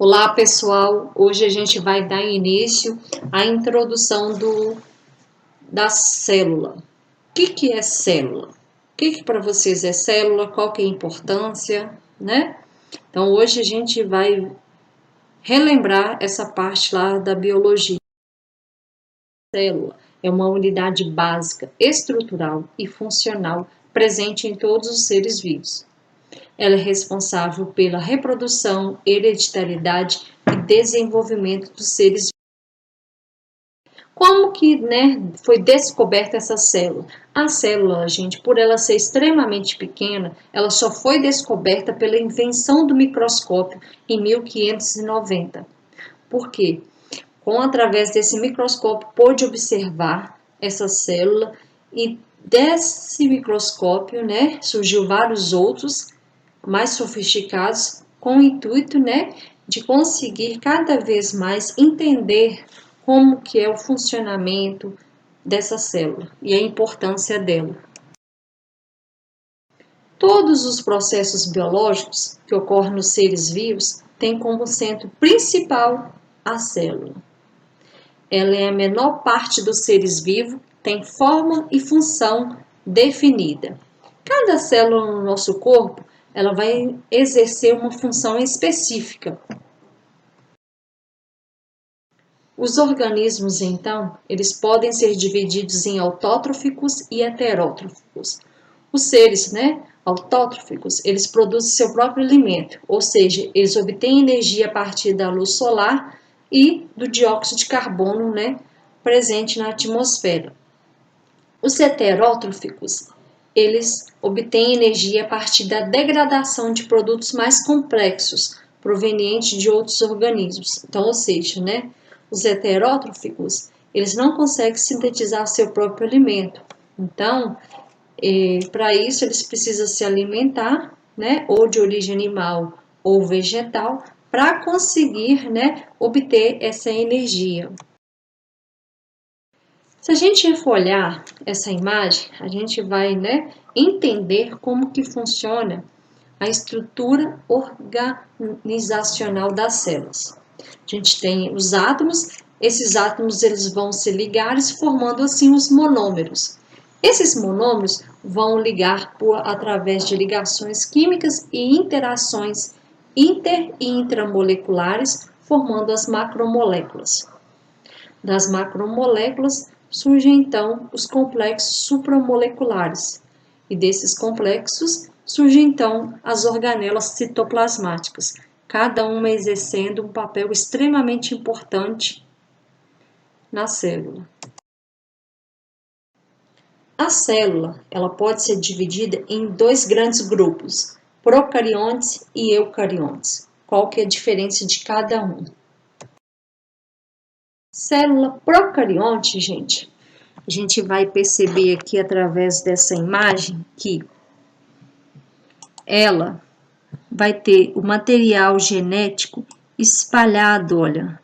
Olá pessoal, hoje a gente vai dar início à introdução da célula. O que é célula? O que para vocês é célula? Qual que é a importância, né? Então hoje a gente vai relembrar essa parte lá da biologia. Célula é uma unidade básica, estrutural e funcional presente em todos os seres vivos. Ela é responsável pela reprodução, hereditariedade e desenvolvimento dos seres vivos. Como que, foi descoberta essa célula? A célula, gente, por ela ser extremamente pequena, ela só foi descoberta pela invenção do microscópio em 1590. Por quê? Através desse microscópio, pôde observar essa célula e desse microscópio, surgiu vários outros mais sofisticados com o intuito, de conseguir cada vez mais entender como que é o funcionamento dessa célula e a importância dela. Todos os processos biológicos que ocorrem nos seres vivos têm como centro principal a célula. Ela é a menor parte dos seres vivos, tem forma e função definida. Cada célula no nosso corpo, ela vai exercer uma função específica. Os organismos, então, eles podem ser divididos em autótrofos e heterótrofos. Os seres, autótrofos, eles produzem seu próprio alimento, ou seja, eles obtêm energia a partir da luz solar e do dióxido de carbono, presente na atmosfera. Os heterótrofos, eles obtêm energia a partir da degradação de produtos mais complexos, provenientes de outros organismos. Então, ou seja, os heterótrofos, eles não conseguem sintetizar seu próprio alimento. Então, para isso, eles precisam se alimentar, ou de origem animal ou vegetal, para conseguir, obter essa energia. Se a gente for olhar essa imagem, a gente vai, entender como que funciona a estrutura organizacional das células. A gente tem os átomos, esses átomos eles vão se ligar, formando assim os monômeros. Esses monômeros vão ligar através de ligações químicas e interações inter e intramoleculares, formando as macromoléculas. Das macromoléculas surgem então os complexos supramoleculares, e desses complexos surgem então as organelas citoplasmáticas, cada uma exercendo um papel extremamente importante na célula. A célula, ela pode ser dividida em dois grandes grupos, procariontes e eucariontes. Qual que é a diferença de cada um? Célula procarionte, gente, a gente vai perceber aqui através dessa imagem que ela vai ter o material genético espalhado, olha,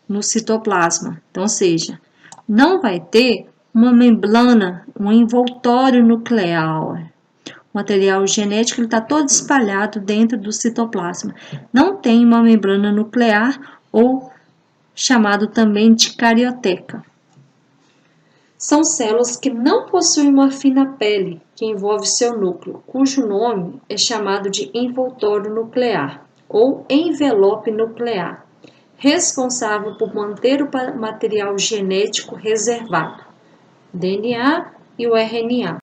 no citoplasma. Então, ou seja, não vai ter uma membrana, um envoltório nuclear. O material genético está todo espalhado dentro do citoplasma. Não tem uma membrana nuclear ou chamado também de carioteca. São células que não possuem uma fina pele que envolve seu núcleo, cujo nome é chamado de envoltório nuclear ou envelope nuclear, responsável por manter o material genético reservado, DNA e o RNA.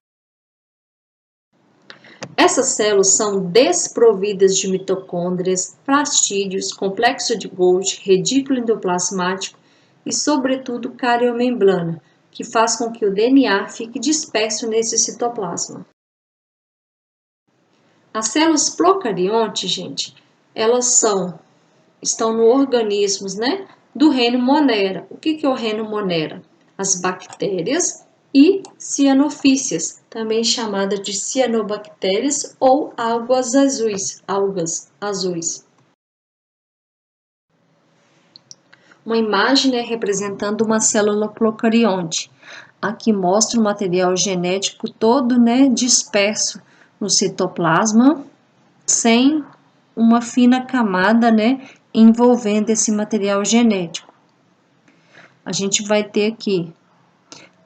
Essas células são desprovidas de mitocôndrias, plastídeos, complexo de Golgi, redículo endoplasmático e, sobretudo, cariomembrana, que faz com que o DNA fique disperso nesse citoplasma. As células procariontes, gente, elas estão no organismos, do reino Monera. O que é o reino Monera? As bactérias e cianofícias, também chamada de cianobactérias ou algas azuis. Uma imagem representando uma célula procarionte. Aqui mostra o material genético todo disperso no citoplasma, sem uma fina camada envolvendo esse material genético. A gente vai ter aqui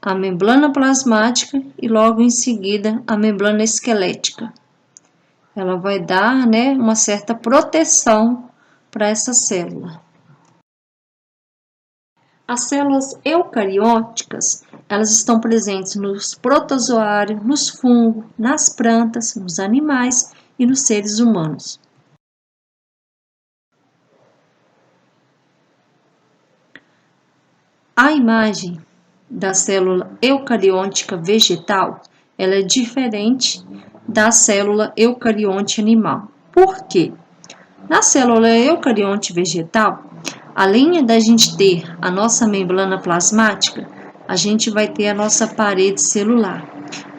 a membrana plasmática e logo em seguida a membrana esquelética. Ela vai dar, né, uma certa proteção para essa célula. As células eucarióticas, elas estão presentes nos protozoários, nos fungos, nas plantas, nos animais e nos seres humanos. A imagem da célula eucariótica vegetal, ela é diferente da célula eucarionte animal. Por quê? Na célula eucarionte vegetal, além da gente ter a nossa membrana plasmática, a gente vai ter a nossa parede celular.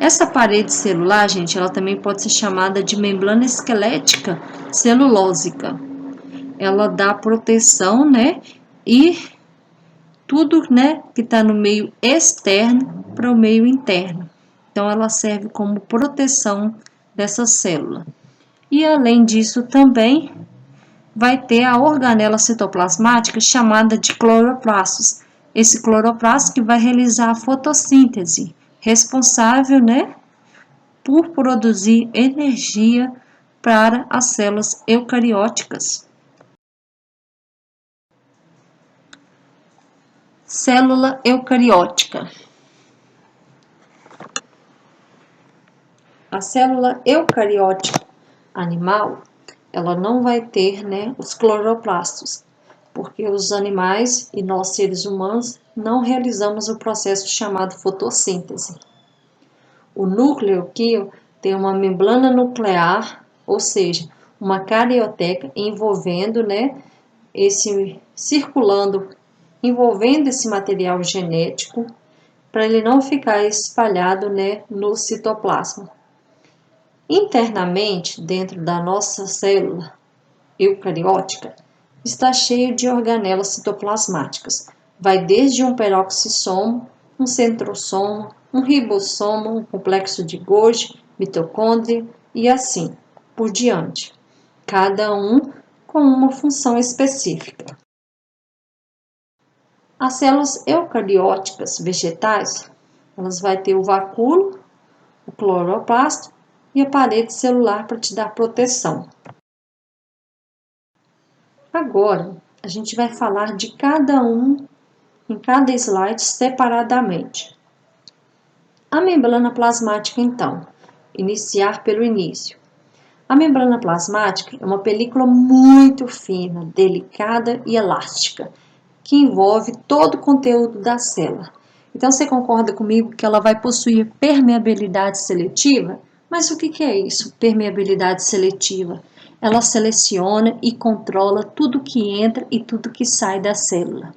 Essa parede celular, gente, ela também pode ser chamada de membrana esquelética celulósica. Ela dá proteção, né? E tudo, né, que está no meio externo para o meio interno. Então, ela serve como proteção dessa célula. E, além disso, também vai ter a organela citoplasmática chamada de cloroplastos. Esse cloroplasto que vai realizar a fotossíntese, responsável, né, por produzir energia para as células eucarióticas. Célula eucariótica. A célula eucariótica animal, ela não vai ter, né, os cloroplastos, porque os animais e nós seres humanos não realizamos o processo chamado fotossíntese. O núcleo aqui tem uma membrana nuclear, ou seja, uma carioteca envolvendo, né, envolvendo esse material genético para ele não ficar espalhado, né, no citoplasma. Internamente, dentro da nossa célula eucariótica, está cheio de organelas citoplasmáticas. Vai desde um peroxissomo, um centrosomo, um ribossomo, um complexo de Golgi, mitocôndria e assim por diante. Cada um com uma função específica. As células eucarióticas vegetais, elas vão ter o vacúolo, o cloroplasto e a parede celular para te dar proteção. Agora, a gente vai falar de cada um em cada slide separadamente. A membrana plasmática, então, iniciar pelo início. A membrana plasmática é uma película muito fina, delicada e elástica, que envolve todo o conteúdo da célula. Então, você concorda comigo que ela vai possuir permeabilidade seletiva? Mas o que é isso, permeabilidade seletiva? Ela seleciona e controla tudo que entra e tudo que sai da célula.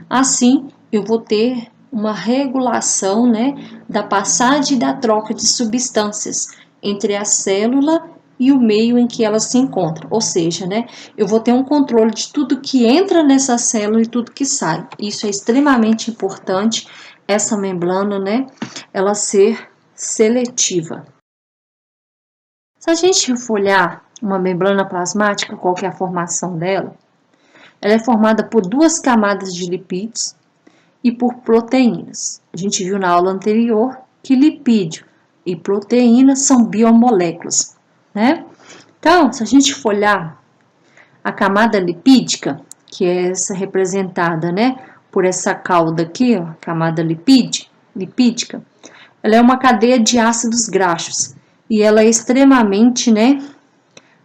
Assim, eu vou ter uma regulação, né, da passagem e da troca de substâncias entre a célula e o meio em que ela se encontra. Ou seja, né, eu vou ter um controle de tudo que entra nessa célula e tudo que sai. Isso é extremamente importante, essa membrana, né, ela ser seletiva. Se a gente for olhar uma membrana plasmática, qual que é a formação dela? Ela é formada por duas camadas de lipídios e por proteínas. A gente viu na aula anterior que lipídio e proteína são biomoléculas, né? Então, se a gente for olhar a camada lipídica, que é essa representada, né, por essa cauda aqui, ó, camada lipídica, ela é uma cadeia de ácidos graxos e ela é extremamente, né,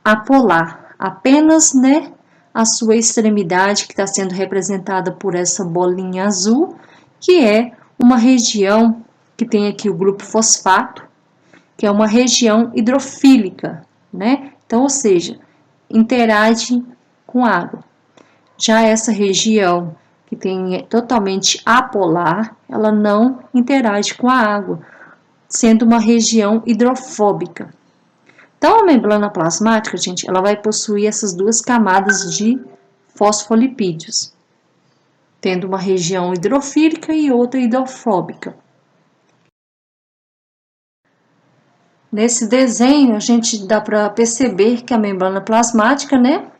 apolar. Apenas, né, a sua extremidade que está sendo representada por essa bolinha azul, que é uma região que tem aqui o grupo fosfato, que é uma região hidrofílica, né? Então, ou seja, interage com água. Já essa região que tem totalmente apolar, ela não interage com a água, sendo uma região hidrofóbica. Então, a membrana plasmática, gente, ela vai possuir essas duas camadas de fosfolipídios, tendo uma região hidrofílica e outra hidrofóbica. Nesse desenho, a gente dá para perceber que a membrana plasmática, né,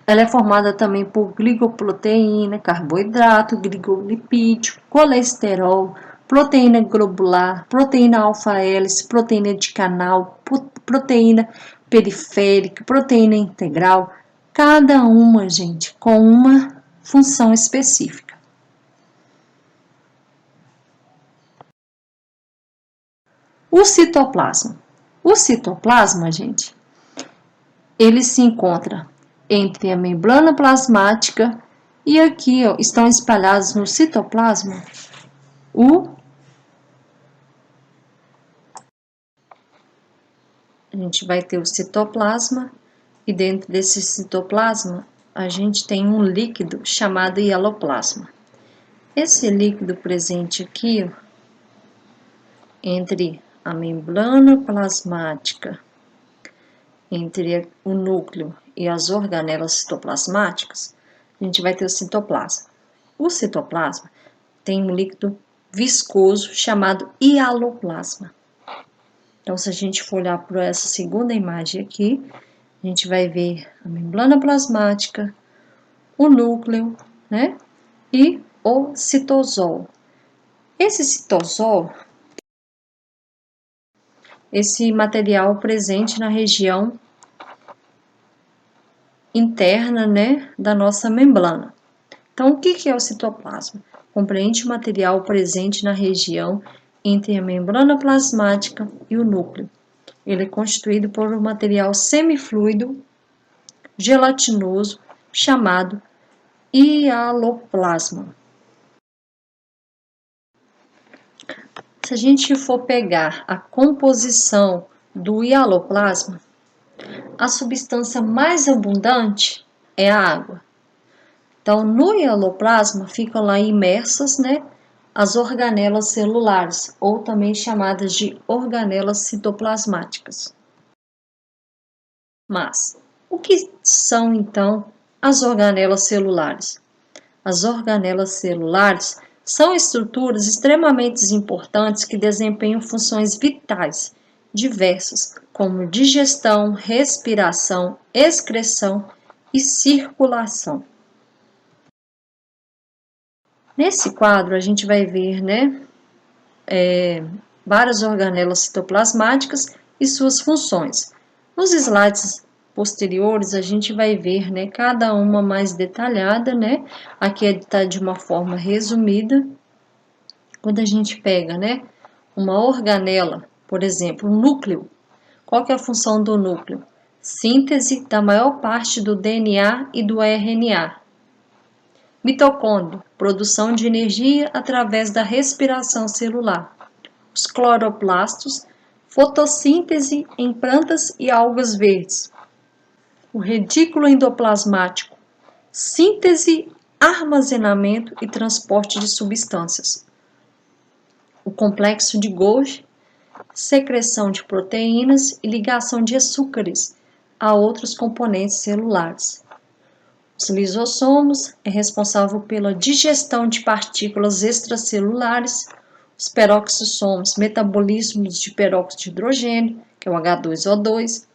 Ela é formada também por glicoproteína, carboidrato, glicolipídio, colesterol, proteína globular, proteína alfa-hélice, proteína de canal, proteína periférica, proteína integral, cada uma, gente, com uma função específica. O citoplasma. O citoplasma, gente, ele se encontra entre a membrana plasmática e aqui, ó, estão espalhados no citoplasma a gente vai ter o citoplasma e dentro desse citoplasma a gente tem um líquido chamado hialoplasma. Esse líquido presente aqui, ó, entre a membrana plasmática, entre o núcleo e as organelas citoplasmáticas, a gente vai ter o citoplasma. O citoplasma tem um líquido viscoso chamado hialoplasma. Então, se a gente for olhar para essa segunda imagem aqui, a gente vai ver a membrana plasmática, o núcleo, né? E o citosol. Esse citosol, esse material presente na região interna, né, da nossa membrana. Então, o que é o citoplasma? Compreende o material presente na região entre a membrana plasmática e o núcleo. Ele é constituído por um material semifluido, gelatinoso, chamado hialoplasma. Se a gente for pegar a composição do hialoplasma, a substância mais abundante é a água. Então, no hialoplasma ficam lá imersas, né, as organelas celulares, ou também chamadas de organelas citoplasmáticas. Mas, o que são, então, as organelas celulares? As organelas celulares são estruturas extremamente importantes que desempenham funções vitais, diversas, como digestão, respiração, excreção e circulação. Nesse quadro, a gente vai ver, né, várias organelas citoplasmáticas e suas funções. Nos slides posteriores, a gente vai ver, né, cada uma mais detalhada, né? Aqui está de uma forma resumida. Quando a gente pega, né, uma organela, por exemplo, um núcleo, qual que é a função do núcleo? Síntese da maior parte do DNA e do RNA. Mitocôndrio, produção de energia através da respiração celular. Os cloroplastos, fotossíntese em plantas e algas verdes. O redículo endoplasmático, síntese, armazenamento e transporte de substâncias. O complexo de Golgi, secreção de proteínas e ligação de açúcares a outros componentes celulares. Os lisossomos é responsável pela digestão de partículas extracelulares. Os peroxissomos, metabolismos de peróxido de hidrogênio, que é o H2O2.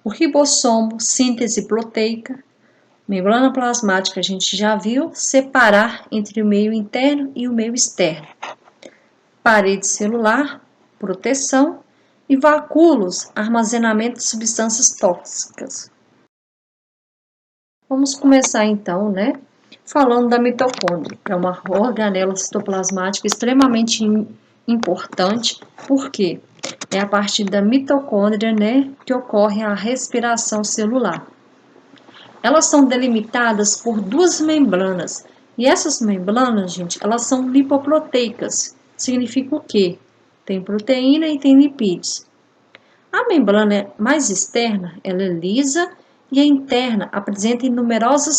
O ribossomo, síntese proteica. Membrana plasmática, a gente já viu, separar entre o meio interno e o meio externo. Parede celular, proteção. E vacúolos, armazenamento de substâncias tóxicas. Vamos começar então, né, falando da mitocôndria, que é uma organela citoplasmática extremamente importante, porque é a partir da mitocôndria, né, que ocorre a respiração celular. Elas são delimitadas por duas membranas, e essas membranas, gente, elas são lipoproteicas. Significa o quê? Tem proteína e tem lipídios. A membrana mais externa, ela é lisa, e a interna apresenta numerosas